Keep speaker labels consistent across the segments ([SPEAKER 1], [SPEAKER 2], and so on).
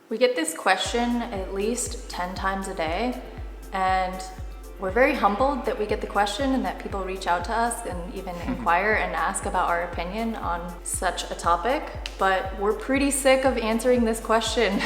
[SPEAKER 1] We get this question at least 10 times a day, and we're very humbled that we get the question and that people reach out to us and even inquire and ask about our opinion on such a topic. But we're pretty sick of answering this question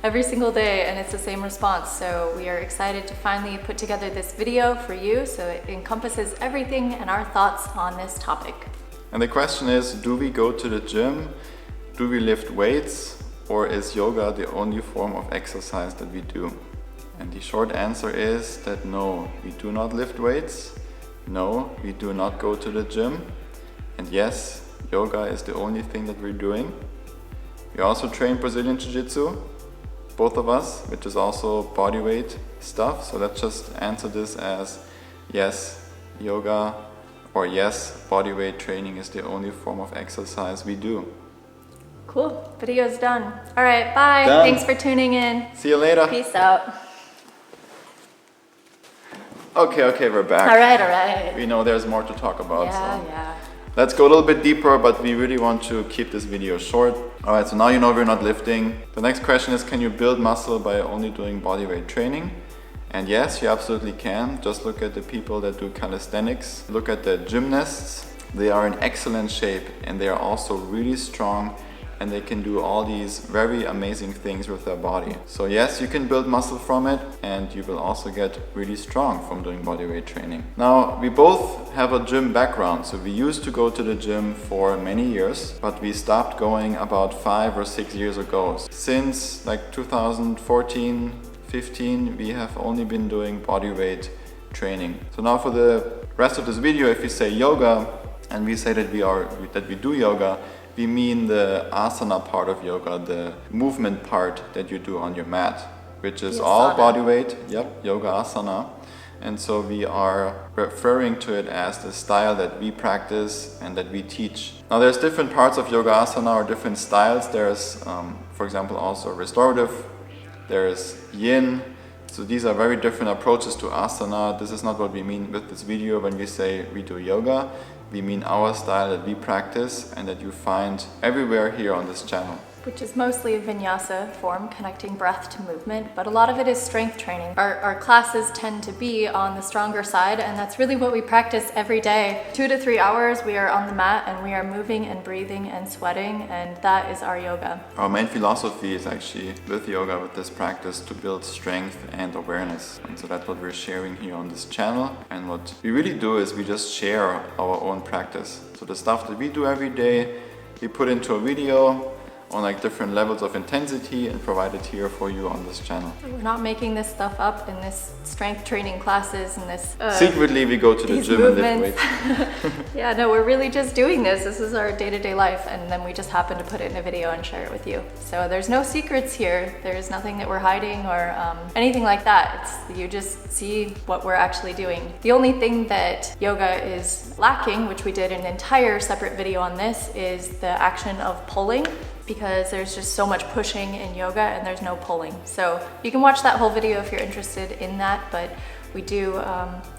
[SPEAKER 1] every single day, and it's the same response. So we are excited to finally put together this video for you so it encompasses everything and our thoughts on this topic.
[SPEAKER 2] And the question is, do we go to the gym? Do we lift weights? Or is yoga the only form of exercise that we do? And the short answer is that no, we do not lift weights. No, we do not go to the gym. And yes, yoga is the only thing that we're doing. We also train Brazilian Jiu-Jitsu, both of us, which is also bodyweight stuff. So let's just answer this as yes, yoga, or yes, bodyweight training is the only form of exercise we do.
[SPEAKER 1] Cool, video's done. All right, bye.
[SPEAKER 2] Done.
[SPEAKER 1] Thanks for tuning in.
[SPEAKER 2] See you later.
[SPEAKER 1] Peace out.
[SPEAKER 2] Okay, we're back.
[SPEAKER 1] All right.
[SPEAKER 2] We know there's more to talk about.
[SPEAKER 1] Yeah.
[SPEAKER 2] Let's go a little bit deeper, but we really want to keep this video short. All right, so now you know we're not lifting. The next question is, can you build muscle by only doing bodyweight training? And yes, you absolutely can. Just look at the people that do calisthenics. Look at the gymnasts. They are in excellent shape and they are also really strong, and they can do all these very amazing things with their body. So yes, you can build muscle from it, and you will also get really strong from doing bodyweight training. Now, we both have a gym background, so we used to go to the gym for many years, but we stopped going about 5 or 6 years ago. Since like 2014, 15, we have only been doing bodyweight training. So now for the rest of this video, if we say yoga, and we say that we do yoga, we mean the asana part of yoga, the movement part that you do on your mat, which is all body weight. Yep, yoga asana. And so we are referring to it as the style that we practice and that we teach. Now there's different parts of yoga asana or different styles. There's, for example, also restorative. There's yin. So these are very different approaches to asana. This is not what we mean with this video when we say we do yoga. We mean our style that we practice and that you find everywhere here on this channel.
[SPEAKER 1] Which is mostly a vinyasa form, connecting breath to movement, but a lot of it is strength training. Our classes tend to be on the stronger side, and that's really what we practice every day. 2 to 3 hours we are on the mat and we are moving and breathing and sweating, and that is our yoga.
[SPEAKER 2] Our main philosophy is actually with yoga, with this practice, to build strength and awareness. And so that's what we're sharing here on this channel. And what we really do is we just share our own practice. So the stuff that we do every day, we put into a video on like different levels of intensity and provide it here for you on this channel.
[SPEAKER 1] We're not making this stuff up in this strength training classes and this
[SPEAKER 2] secretly we go to the gym movements. And lift weights.
[SPEAKER 1] Yeah, no, we're really just doing this. This is our day-to-day life, and then we just happen to put it in a video and share it with you. So there's no secrets here. There's nothing that we're hiding or anything like that. You just see what we're actually doing. The only thing that yoga is lacking, which we did an entire separate video on this, is the action of pulling, because there's just so much pushing in yoga and there's no pulling. So you can watch that whole video if you're interested in that, but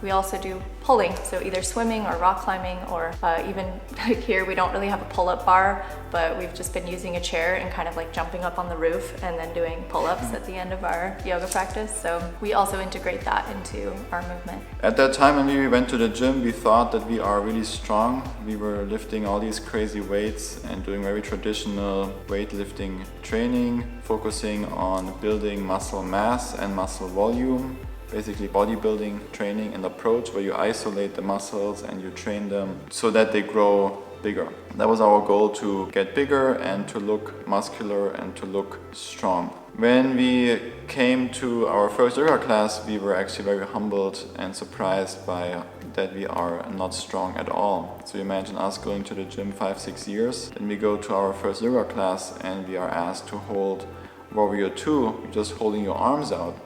[SPEAKER 1] we also do pulling, so either swimming or rock climbing, or even like here we don't really have a pull-up bar, but we've just been using a chair and kind of like jumping up on the roof and then doing pull-ups at the end of our yoga practice. So we also integrate that into our movement.
[SPEAKER 2] At that time when we went to the gym, we thought that we are really strong. We were lifting all these crazy weights and doing very traditional weightlifting training, focusing on building muscle mass and muscle volume. Basically bodybuilding training and approach where you isolate the muscles and you train them so that they grow bigger. That was our goal, to get bigger and to look muscular and to look strong. When we came to our first yoga class, we were actually very humbled and surprised by that we are not strong at all. So imagine us going to the gym 5-6 years, then we go to our first yoga class and we are asked to hold Warrior 2, just holding your arms out.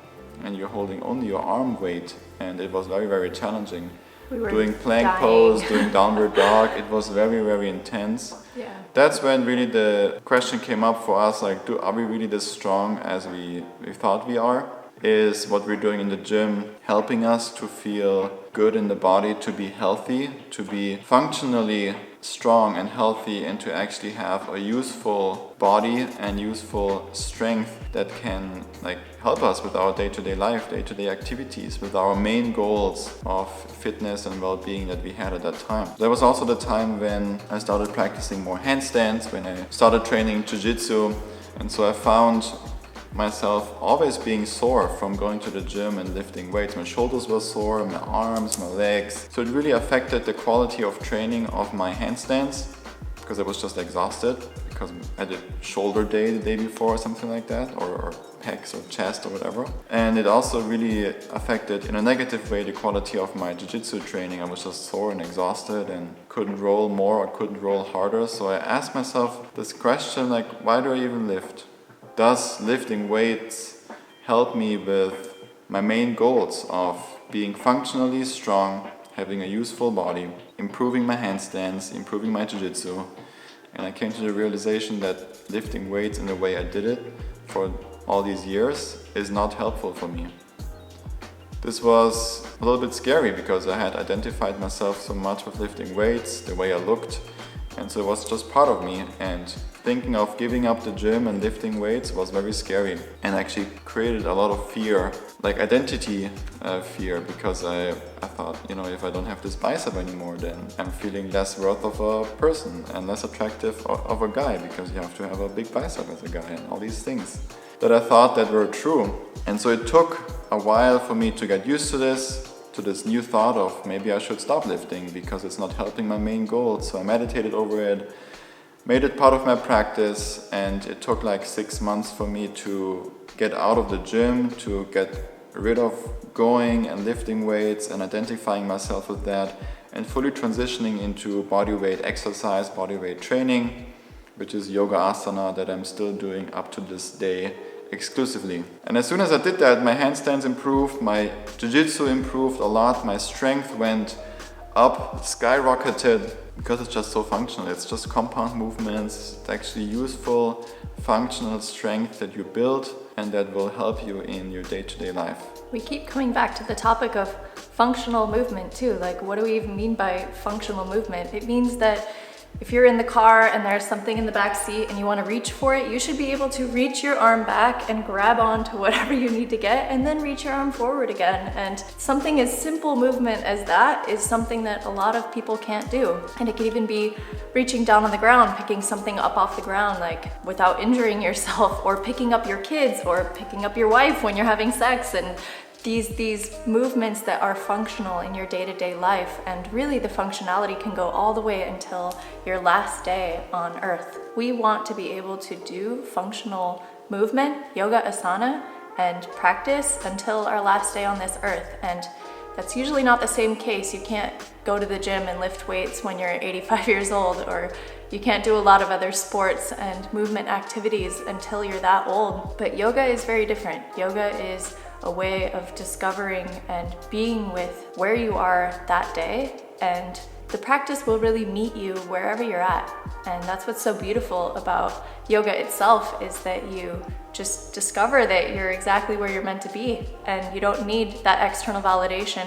[SPEAKER 2] And you're holding only your arm weight, and it was very, very challenging.
[SPEAKER 1] We were
[SPEAKER 2] doing plank
[SPEAKER 1] dying.
[SPEAKER 2] pose, doing downward dog, it was very, very intense.
[SPEAKER 1] Yeah.
[SPEAKER 2] That's when really the question came up for us, like, are we really this strong as we thought we are? Is what we're doing in the gym helping us to feel good in the body, to be healthy, to be functionally strong and healthy and to actually have a useful body and useful strength that can like help us with our day-to-day life, day-to-day activities, with our main goals of fitness and well-being that we had at that time. There was also the time when I started practicing more handstands, when I started training jiu-jitsu, and so I found myself always being sore from going to the gym and lifting weights. My shoulders were sore, my arms, my legs. So it really affected the quality of training of my handstands because I was just exhausted because I did shoulder day the day before or something like that, or pecs or chest or whatever. And it also really affected in a negative way the quality of my jiu-jitsu training. I was just sore and exhausted and couldn't roll more or couldn't roll harder. So I asked myself this question, like, why do I even lift? Does lifting weights help me with my main goals of being functionally strong, having a useful body, improving my handstands, improving my jiu-jitsu? And I came to the realization that lifting weights in the way I did it for all these years is not helpful for me. This was a little bit scary because I had identified myself so much with lifting weights, the way I looked, and so it was just part of me, and thinking of giving up the gym and lifting weights was very scary and actually created a lot of fear, like identity fear, because I thought, you know, if I don't have this bicep anymore, then I'm feeling less worth of a person and less attractive of a guy, because you have to have a big bicep as a guy and all these things that I thought that were true. And so it took a while for me to get used to this new thought of maybe I should stop lifting because it's not helping my main goal. So I meditated over it, made it part of my practice, and it took like 6 months for me to get out of the gym, to get rid of going and lifting weights and identifying myself with that, and fully transitioning into bodyweight exercise, bodyweight training, which is yoga asana that I'm still doing up to this day exclusively. And as soon as I did that, my handstands improved, my jiu-jitsu improved a lot, my strength went up, skyrocketed, because it's just so functional. It's just compound movements. It's actually useful, functional strength that you build and that will help you in your day-to-day life.
[SPEAKER 1] We keep coming back to the topic of functional movement too. Like, what do we even mean by functional movement? It means that if you're in the car and there's something in the back seat and you want to reach for it, you should be able to reach your arm back and grab onto whatever you need to get and then reach your arm forward again. And something as simple movement as that is something that a lot of people can't do. And it could even be reaching down on the ground, picking something up off the ground, like without injuring yourself, or picking up your kids, or picking up your wife when you're having sex, and these movements that are functional in your day-to-day life. And really the functionality can go all the way until your last day on earth. We want to be able to do functional movement, yoga asana, and practice until our last day on this earth. And that's usually not the same case. You can't go to the gym and lift weights when you're 85 years old, or you can't do a lot of other sports and movement activities until you're that old. But yoga is very different. Yoga is a way of discovering and being with where you are that day, and the practice will really meet you wherever you're at. And that's what's so beautiful about yoga itself, is that you just discover that you're exactly where you're meant to be, and you don't need that external validation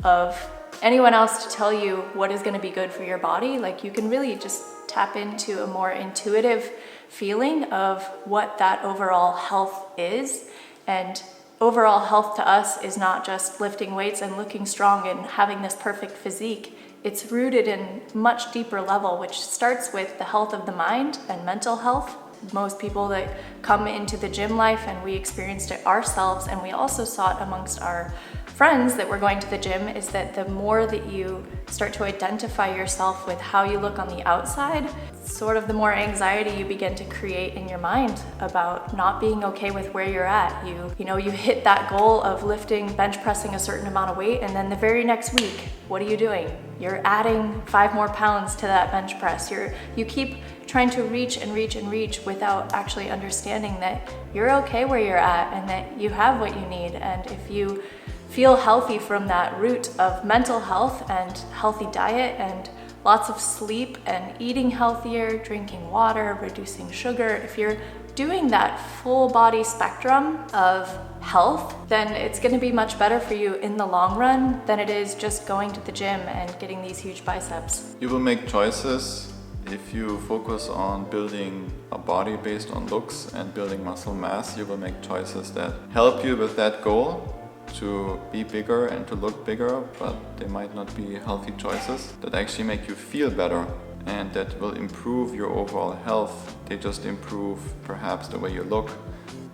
[SPEAKER 1] of anyone else to tell you what is going to be good for your body. Like, you can really just tap into a more intuitive feeling of what that overall health is. And overall health to us is not just lifting weights and looking strong and having this perfect physique. It's rooted in a much deeper level, which starts with the health of the mind and mental health. Most people that come into the gym life, and we experienced it ourselves, and we also saw it amongst our friends that were going to the gym, is that the more that you start to identify yourself with how you look on the outside, sort of the more anxiety you begin to create in your mind about not being okay with where you're at. You hit that goal of lifting, bench pressing a certain amount of weight, and then the very next week, what are you doing? You're adding 5 more pounds to that bench press. You keep trying to reach and reach and reach without actually understanding that you're okay where you're at and that you have what you need. And if you feel healthy from that root of mental health and healthy diet and lots of sleep and eating healthier, drinking water, reducing sugar, if you're doing that full body spectrum of health, then it's going to be much better for you in the long run than it is just going to the gym and getting these huge biceps.
[SPEAKER 2] You will make choices if you focus on building a body based on looks and building muscle mass. You will make choices that help you with that goal to be bigger and to look bigger, but they might not be healthy choices that actually make you feel better and that will improve your overall health. They just improve perhaps the way you look,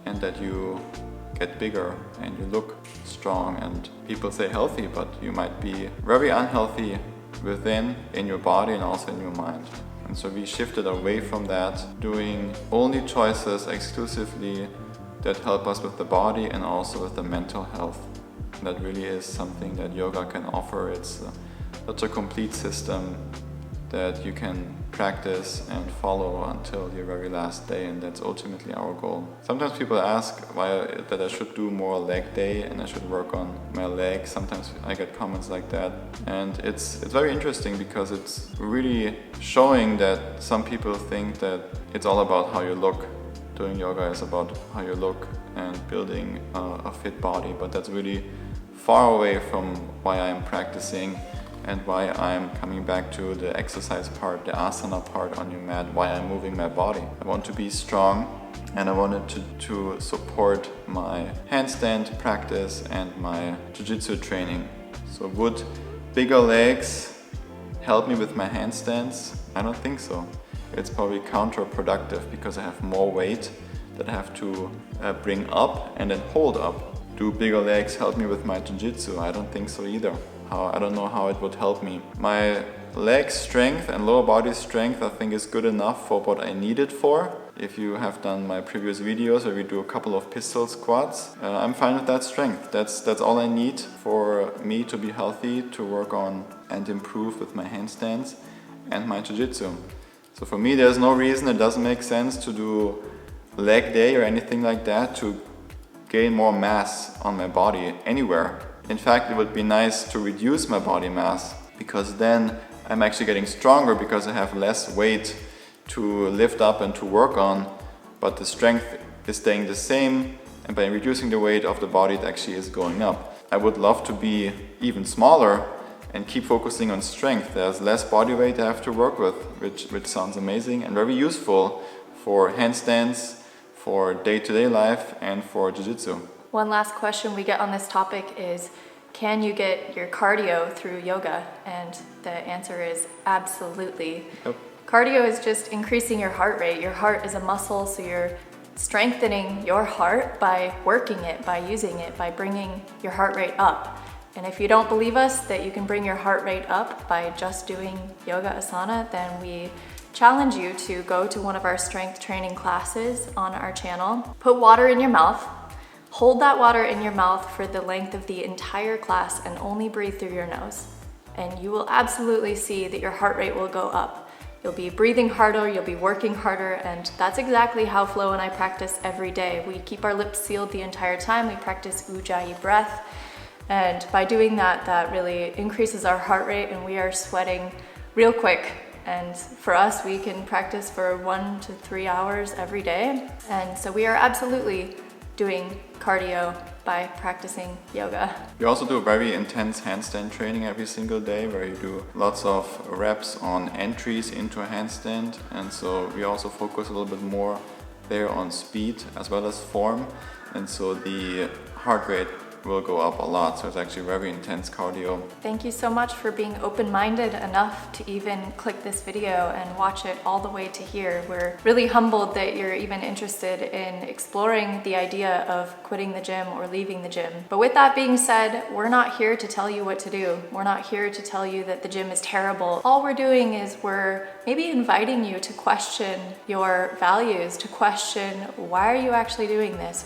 [SPEAKER 2] and that you get bigger and you look strong, and people say healthy, but you might be very unhealthy within, in your body and also in your mind. And so we shifted away from that, doing only choices exclusively that help us with the body and also with the mental health. And that really is something that yoga can offer. It's such a complete system that you can practice and follow until your very last day, and that's ultimately our goal. Sometimes people ask that I should do more leg day and I should work on my legs. Sometimes I get comments like that, and it's very interesting because it's really showing that some people think that it's all about how you look. Doing yoga is about how you look and building a fit body, but that's really far away from why I'm practicing and why I'm coming back to the exercise part, the asana part on your mat, why I'm moving my body. I want to be strong, and I wanted to support my handstand practice and my jiu-jitsu training. So would bigger legs help me with my handstands? I don't think so. It's probably counterproductive because I have more weight that I have to bring up and then hold up. Do bigger legs help me with my jiu-jitsu? I don't think so either. I don't know how it would help me. My leg strength and lower body strength I think is good enough for what I need it for. If you have done my previous videos where we do a couple of pistol squats, I'm fine with that strength. That's all I need for me to be healthy, to work on and improve with my handstands and my jiu-jitsu. So for me there's no reason, it doesn't make sense to do leg day or anything like that to gain more mass on my body anywhere. In fact, it would be nice to reduce my body mass, because then I'm actually getting stronger because I have less weight to lift up and to work on, but the strength is staying the same, and by reducing the weight of the body it actually is going up. I would love to be even smaller and keep focusing on strength. There's less body weight I have to work with, which sounds amazing and very useful for handstands, for day-to-day life and for jiu-jitsu.
[SPEAKER 1] One last question we get on this topic is, can you get your cardio through yoga? And the answer is absolutely.
[SPEAKER 2] Yep.
[SPEAKER 1] Cardio is just increasing your heart rate. Your heart is a muscle, so you're strengthening your heart by working it, by using it, by bringing your heart rate up. And if you don't believe us that you can bring your heart rate up by just doing yoga asana, then we challenge you to go to one of our strength training classes on our channel. Put water in your mouth. Hold that water in your mouth for the length of the entire class and only breathe through your nose. And you will absolutely see that your heart rate will go up. You'll be breathing harder, you'll be working harder, and that's exactly how Flo and I practice every day. We keep our lips sealed the entire time. We practice Ujjayi breath. And by doing that, that really increases our heart rate and we are sweating real quick. And for us, we can practice for 1 to 3 hours every day. And so we are absolutely doing cardio by practicing yoga.
[SPEAKER 2] We also do very intense handstand training every single day, where you do lots of reps on entries into a handstand, and so we also focus a little bit more there on speed as well as form, and so the heart rate will go up a lot. So it's actually very intense cardio.
[SPEAKER 1] Thank you so much for being open-minded enough to even click this video and watch it all the way to here. We're really humbled that you're even interested in exploring the idea of quitting the gym or leaving the gym. But with that being said, we're not here to tell you what to do. We're not here to tell you that the gym is terrible. All we're doing is we're maybe inviting you to question your values, to question, why are you actually doing this?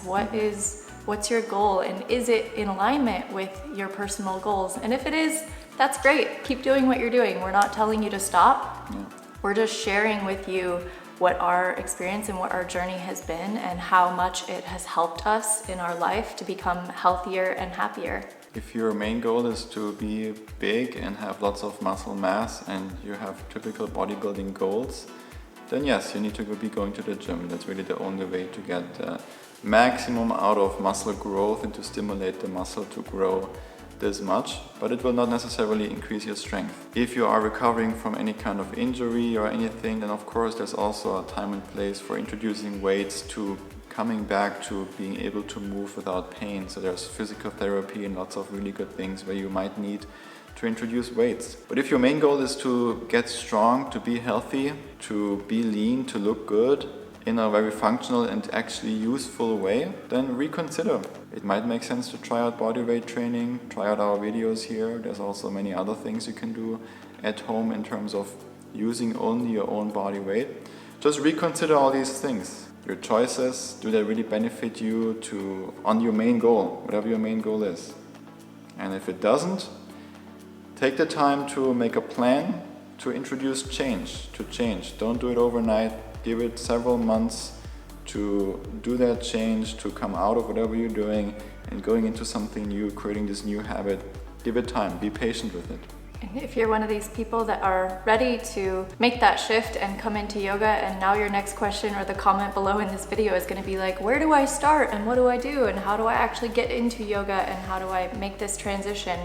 [SPEAKER 1] What's your goal, and is it in alignment with your personal goals? And if it is, that's great. Keep doing what you're doing. We're not telling you to stop.
[SPEAKER 2] Yeah.
[SPEAKER 1] We're just sharing with you what our experience and what our journey has been and how much it has helped us in our life to become healthier and happier.
[SPEAKER 2] If your main goal is to be big and have lots of muscle mass and you have typical bodybuilding goals, then yes, you need to be going to the gym. That's really the only way to get the maximum out of muscle growth and to stimulate the muscle to grow this much, but it will not necessarily increase your strength. If you are recovering from any kind of injury or anything, then of course there's also a time and place for introducing weights to coming back to being able to move without pain. So there's physical therapy and lots of really good things where you might need to introduce weights. But if your main goal is to get strong, to be healthy, to be lean, to look good in a very functional and actually useful way, then reconsider. It might make sense to try out bodyweight training, try out our videos here. There's also many other things you can do at home in terms of using only your own body weight. Just reconsider all these things. Your choices, do they really benefit you on your main goal, whatever your main goal is? And if it doesn't, take the time to make a plan to introduce change. Don't do it overnight. Give it several months to do that change, to come out of whatever you're doing and going into something new, creating this new habit. Give it time, be patient with it.
[SPEAKER 1] And if you're one of these people that are ready to make that shift and come into yoga, and now your next question or the comment below in this video is going to be like, where do I start and what do I do and how do I actually get into yoga and how do I make this transition?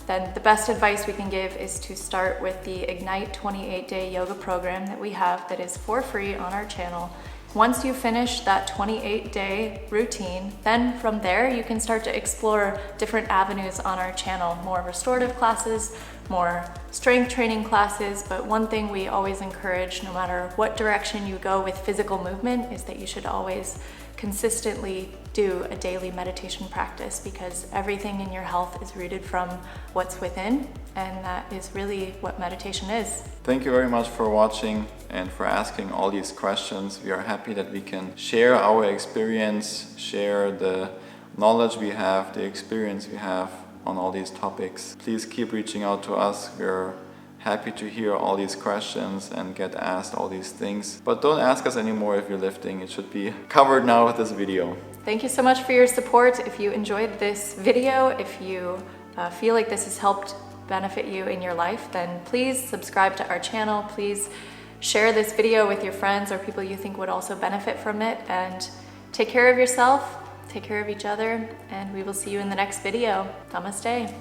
[SPEAKER 1] Then the best advice we can give is to start with the Ignite 28-day yoga program that we have that is for free on our channel. Once you finish that 28-day routine, then from there you can start to explore different avenues on our channel, more restorative classes, more strength training classes. But one thing we always encourage, no matter what direction you go with physical movement, is that you should always consistently do a daily meditation practice, because everything in your health is rooted from what's within, and that is really what meditation is.
[SPEAKER 2] Thank you very much for watching and for asking all these questions. We are happy that we can share our experience, share the knowledge we have, the experience we have on all these topics. Please keep reaching out to us. We're happy to hear all these questions and get asked all these things. But don't ask us anymore if you're lifting. It should be covered now with this video.
[SPEAKER 1] Thank you so much for your support. If you enjoyed this video, if you feel like this has helped benefit you in your life, then please subscribe to our channel. Please share this video with your friends or people you think would also benefit from it. And take care of yourself, take care of each other, and we will see you in the next video. Namaste.